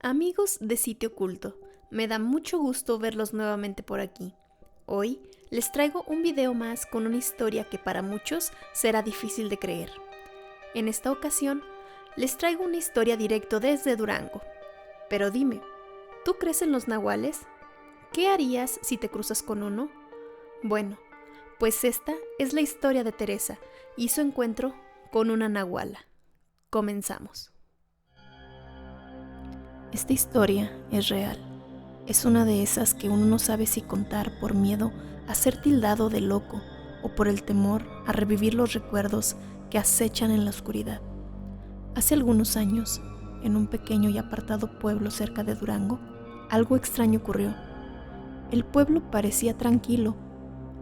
Amigos de Sitio Oculto, me da mucho gusto verlos nuevamente por aquí. Hoy les traigo un video más con una historia que para muchos será difícil de creer. En esta ocasión, les traigo una historia directo desde Durango. Pero dime, ¿tú crees en los nahuales? ¿Qué harías si te cruzas con uno? Bueno, pues esta es la historia de Teresa y su encuentro con una nahuala. Comenzamos. Esta historia es real. Es una de esas que uno no sabe si contar por miedo a ser tildado de loco o por el temor a revivir los recuerdos que acechan en la oscuridad. Hace algunos años, en un pequeño y apartado pueblo cerca de Durango, algo extraño ocurrió. El pueblo parecía tranquilo,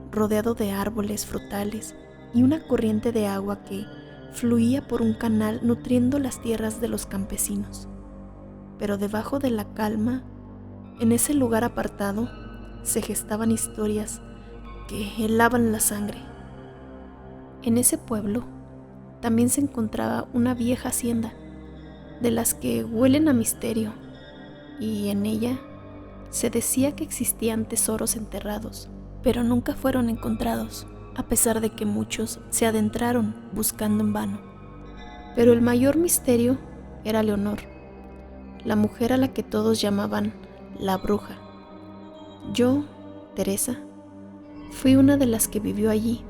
rodeado de árboles frutales y una corriente de agua que fluía por un canal nutriendo las tierras de los campesinos. Pero debajo de la calma, en ese lugar apartado, se gestaban historias que helaban la sangre. En ese pueblo también se encontraba una vieja hacienda, de las que huelen a misterio, y en ella se decía que existían tesoros enterrados, pero nunca fueron encontrados, a pesar de que muchos se adentraron buscando en vano. Pero el mayor misterio era Leonor, la mujer a la que todos llamaban la bruja. Yo, Teresa, fui una de las que vivió allí,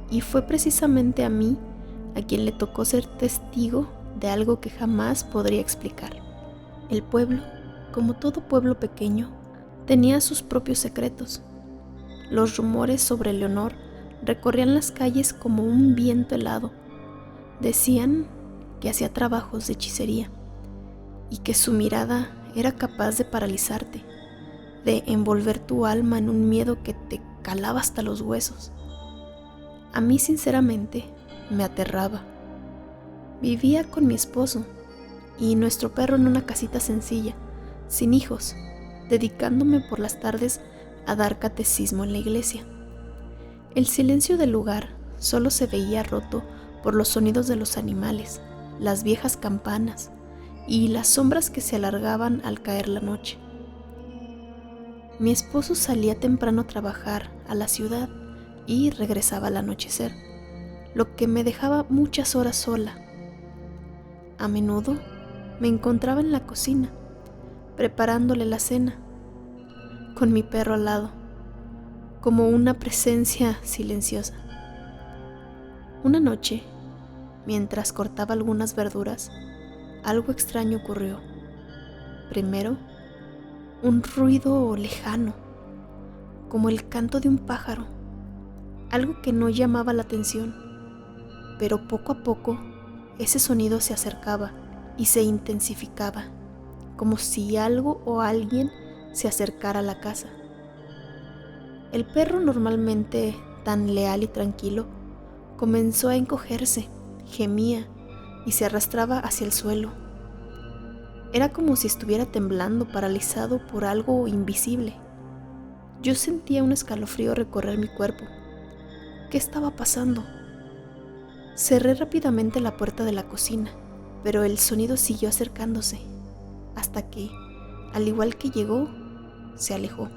y fue precisamente a mí a quien le tocó ser testigo de algo que jamás podría explicar. El pueblo, como todo pueblo pequeño, tenía sus propios secretos. Los rumores sobre Leonor recorrían las calles como un viento helado. Decían que hacía trabajos de hechicería y que su mirada era capaz de paralizarte, de envolver tu alma en un miedo que te calaba hasta los huesos. A mí, sinceramente, me aterraba. Vivía con mi esposo y nuestro perro en una casita sencilla, sin hijos, dedicándome por las tardes a dar catecismo en la iglesia. El silencio del lugar solo se veía roto por los sonidos de los animales, las viejas campanas y las sombras que se alargaban al caer la noche. Mi esposo salía temprano a trabajar a la ciudad y regresaba al anochecer, lo que me dejaba muchas horas sola. A menudo me encontraba en la cocina, preparándole la cena, con mi perro al lado, como una presencia silenciosa. Una noche, mientras cortaba algunas verduras, algo extraño ocurrió. Primero, un ruido lejano, como el canto de un pájaro, algo que no llamaba la atención, pero poco a poco ese sonido se acercaba y se intensificaba, como si algo o alguien se acercara a la casa. El perro, normalmente tan leal y tranquilo, comenzó a encogerse, gemía y se arrastraba hacia el suelo. Era como si estuviera temblando, paralizado por algo invisible. Yo sentía un escalofrío recorrer mi cuerpo. ¿Qué estaba pasando? Cerré rápidamente la puerta de la cocina, pero el sonido siguió acercándose, hasta que, al igual que llegó, se alejó.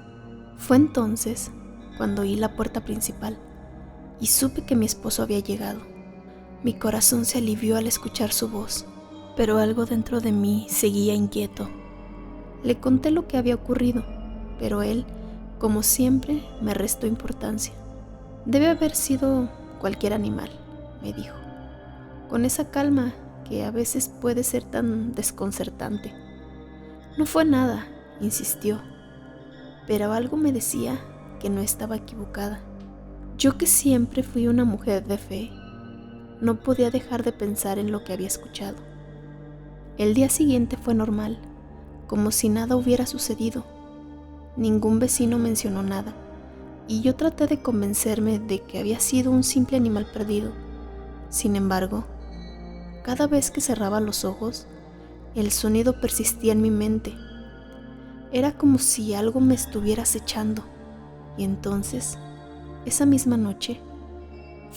Fue entonces cuando oí la puerta principal y supe que mi esposo había llegado. Mi corazón se alivió al escuchar su voz, pero algo dentro de mí seguía inquieto. Le conté lo que había ocurrido, pero él, como siempre, me restó importancia. Debe haber sido cualquier animal, me dijo, con esa calma que a veces puede ser tan desconcertante. No fue nada, insistió, pero algo me decía que no estaba equivocada. Yo, que siempre fui una mujer de fe, no podía dejar de pensar en lo que había escuchado. El día siguiente fue normal, como si nada hubiera sucedido. Ningún vecino mencionó nada, y yo traté de convencerme de que había sido un simple animal perdido. Sin embargo, cada vez que cerraba los ojos, el sonido persistía en mi mente. Era como si algo me estuviera acechando, y entonces, esa misma noche,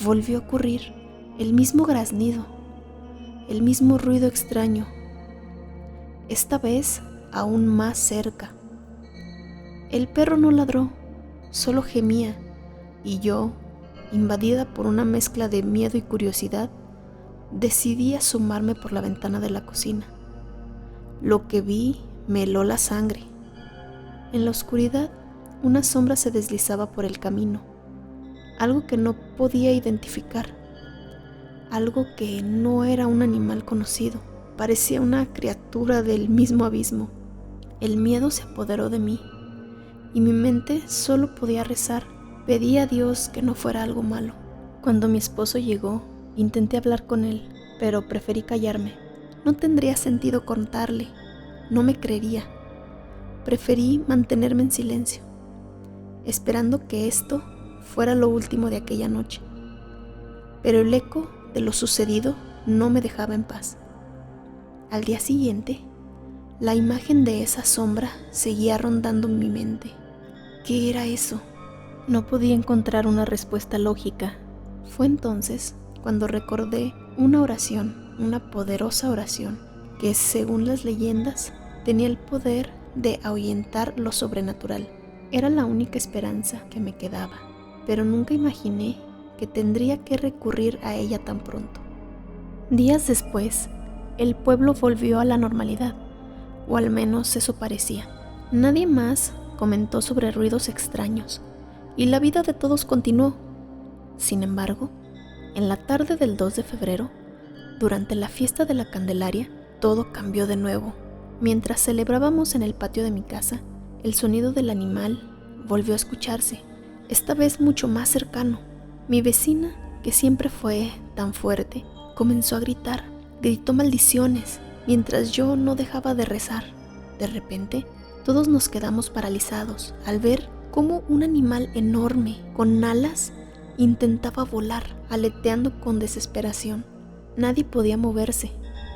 volvió a ocurrir el mismo graznido, el mismo ruido extraño. Esta vez aún más cerca. El perro no ladró, solo gemía, y yo, invadida por una mezcla de miedo y curiosidad, decidí asomarme por la ventana de la cocina. Lo que vi me heló la sangre. En la oscuridad, una sombra se deslizaba por el camino, algo que no podía identificar, algo que no era un animal conocido, parecía una criatura del mismo abismo. El miedo se apoderó de mí, y mi mente solo podía rezar. Pedí a Dios que no fuera algo malo. Cuando mi esposo llegó, intenté hablar con él, pero preferí callarme. No tendría sentido contarle, no me creería. Preferí mantenerme en silencio, esperando que esto fuera lo último de aquella noche. Pero el eco de lo sucedido no me dejaba en paz. Al día siguiente, la imagen de esa sombra seguía rondando mi mente. ¿Qué era eso? No podía encontrar una respuesta lógica. Fue entonces cuando recordé una oración, una poderosa oración, que según las leyendas tenía el poder de ahuyentar lo sobrenatural. Era la única esperanza que me quedaba, pero nunca imaginé que tendría que recurrir a ella tan pronto. Días después, el pueblo volvió a la normalidad, o al menos eso parecía. Nadie más comentó sobre ruidos extraños, y la vida de todos continuó. Sin embargo, en la tarde del 2 de febrero, durante la fiesta de la Candelaria, todo cambió de nuevo. Mientras celebrábamos en el patio de mi casa, el sonido del animal volvió a escucharse, esta vez mucho más cercano. Mi vecina, que siempre fue tan fuerte, comenzó a gritar. Gritó maldiciones, mientras yo no dejaba de rezar. De repente, todos nos quedamos paralizados al ver cómo un animal enorme, con alas, intentaba volar, aleteando con desesperación. Nadie podía moverse.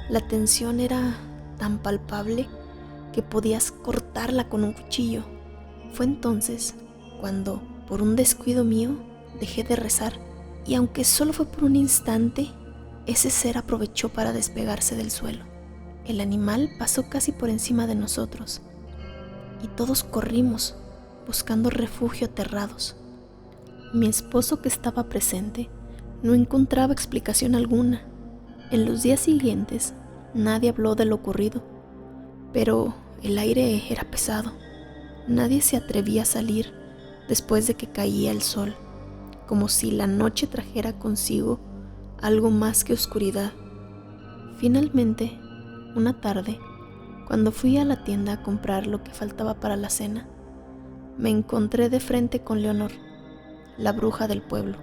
La tensión era tan palpable que podías cortarla con un cuchillo. Fue entonces cuando, por un descuido mío, dejé de rezar, y aunque solo fue por un instante, ese ser aprovechó para despegarse del suelo. El animal pasó casi por encima de nosotros, y todos corrimos, buscando refugio aterrados. Mi esposo, que estaba presente, no encontraba explicación alguna. En los días siguientes, nadie habló de lo ocurrido, pero el aire era pesado. Nadie se atrevía a salir después de que caía el sol, como si la noche trajera consigo algo más que oscuridad. Finalmente, una tarde, cuando fui a la tienda a comprar lo que faltaba para la cena, me encontré de frente con Leonor, la bruja del pueblo.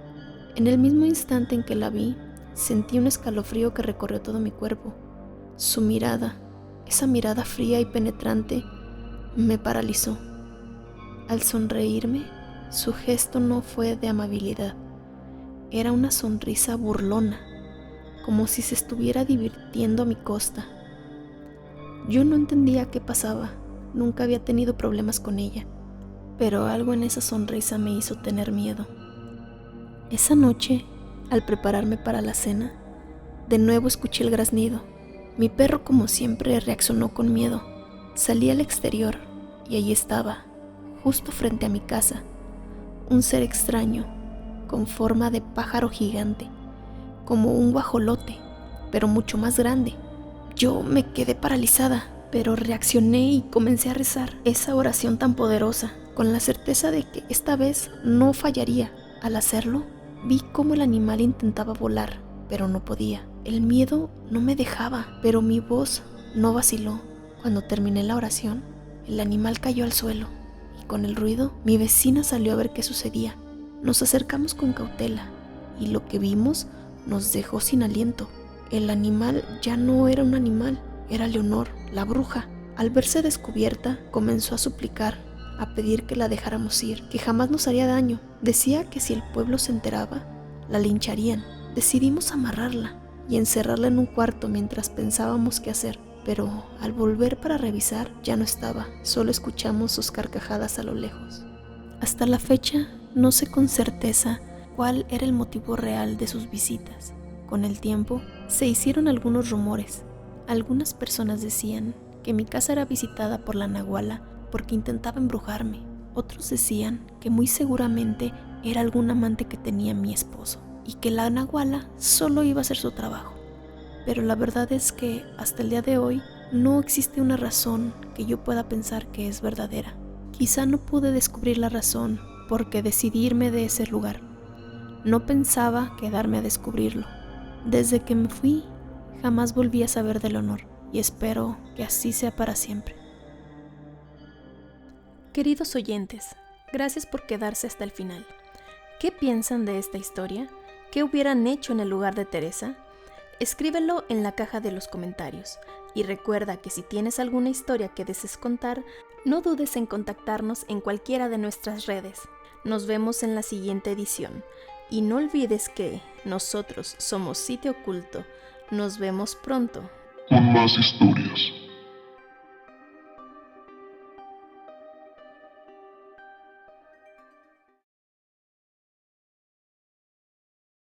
En el mismo instante en que la vi, sentí un escalofrío que recorrió todo mi cuerpo. Su mirada, esa mirada fría y penetrante, me paralizó. Al sonreírme, su gesto no fue de amabilidad. Era una sonrisa burlona, como si se estuviera divirtiendo a mi costa. Yo no entendía qué pasaba, nunca había tenido problemas con ella, pero algo en esa sonrisa me hizo tener miedo. Esa noche, al prepararme para la cena, de nuevo escuché el graznido. Mi perro, como siempre, reaccionó con miedo. Salí al exterior y allí estaba, justo frente a mi casa, un ser extraño, con forma de pájaro gigante, como un guajolote, pero mucho más grande. Yo me quedé paralizada, pero reaccioné y comencé a rezar esa oración tan poderosa, con la certeza de que esta vez no fallaría. Al hacerlo, vi cómo el animal intentaba volar, pero no podía. El miedo no me dejaba, pero mi voz no vaciló. Cuando terminé la oración, el animal cayó al suelo, y con el ruido, mi vecina salió a ver qué sucedía. Nos acercamos con cautela, y lo que vimos nos dejó sin aliento. El animal ya no era un animal, era Leonor, la bruja. Al verse descubierta, comenzó a suplicar, a pedir que la dejáramos ir, que jamás nos haría daño. Decía que si el pueblo se enteraba, la lincharían. Decidimos amarrarla y encerrarla en un cuarto mientras pensábamos qué hacer, pero al volver para revisar ya no estaba, solo escuchamos sus carcajadas a lo lejos. Hasta la fecha no sé con certeza cuál era el motivo real de sus visitas. Con el tiempo se hicieron algunos rumores. Algunas personas decían que mi casa era visitada por la nahuala porque intentaba embrujarme. Otros decían que muy seguramente era algún amante que tenía mi esposo y que la nahuala solo iba a hacer su trabajo. Pero la verdad es que hasta el día de hoy no existe una razón que yo pueda pensar que es verdadera. Quizá no pude descubrir la razón porque decidí irme de ese lugar. No pensaba quedarme a descubrirlo. Desde que me fui, jamás volví a saber del honor y espero que así sea para siempre. Queridos oyentes, gracias por quedarse hasta el final. ¿Qué piensan de esta historia? ¿Qué hubieran hecho en el lugar de Teresa? Escríbelo en la caja de los comentarios. Y recuerda que si tienes alguna historia que desees contar, no dudes en contactarnos en cualquiera de nuestras redes. Nos vemos en la siguiente edición. Y no olvides que nosotros somos Sitio Oculto. Nos vemos pronto. Con más historias.